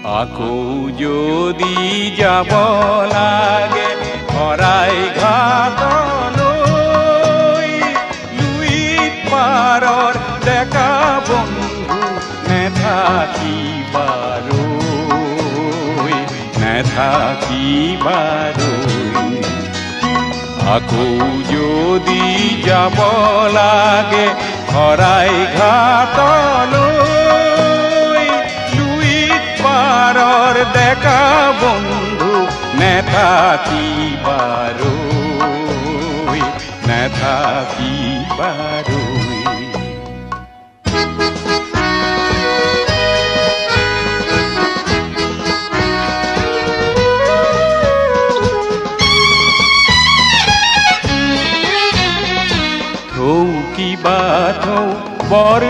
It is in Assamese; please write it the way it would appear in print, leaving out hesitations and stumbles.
আকৌ যদি যাব লাগে শৰাই ঘাটলৈ, লুইত পাৰৰ ডেকা বন্ধু নেথাকিবাৰৈ, নেথাকিবাৰৈ। আকৌ যদি যাব লাগে শৰাই ঘাটলৈ, লুইত পাৰৰ ডেকা বন্ধু নেথাকিবাৰৈ, নেথাকিবাৰৈ। থৌ কিবা থৌ বৰ